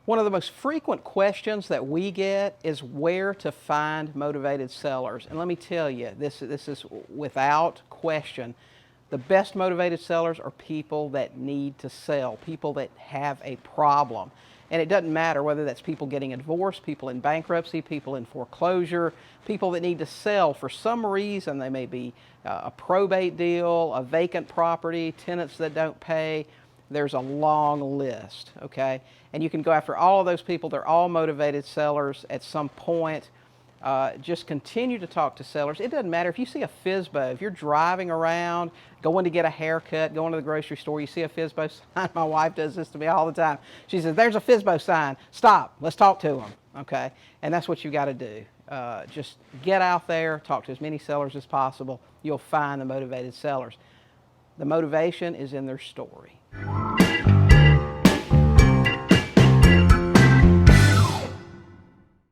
One of the most frequent questions that we get is where to find motivated sellers. And let me tell you, this is without question, the best motivated sellers are people that need to sell, people that have a problem. And it doesn't matter whether that's people getting a divorce, people in bankruptcy, people in foreclosure, people that need to sell for some reason. They may be a probate deal, a vacant property, tenants that don't pay. There's a long list, okay? And you can go after all of those people. They're all motivated sellers at some point. Just continue to talk to sellers. It doesn't matter if you see a FSBO, if you're driving around, going to get a haircut, going to the grocery store, you see a FSBO sign. My wife does this to me all the time. She says, there's a FSBO sign. Stop, let's talk to them, okay? And that's what you got to do. Just get out there, talk to as many sellers as possible. You'll find the motivated sellers. The motivation is in their story.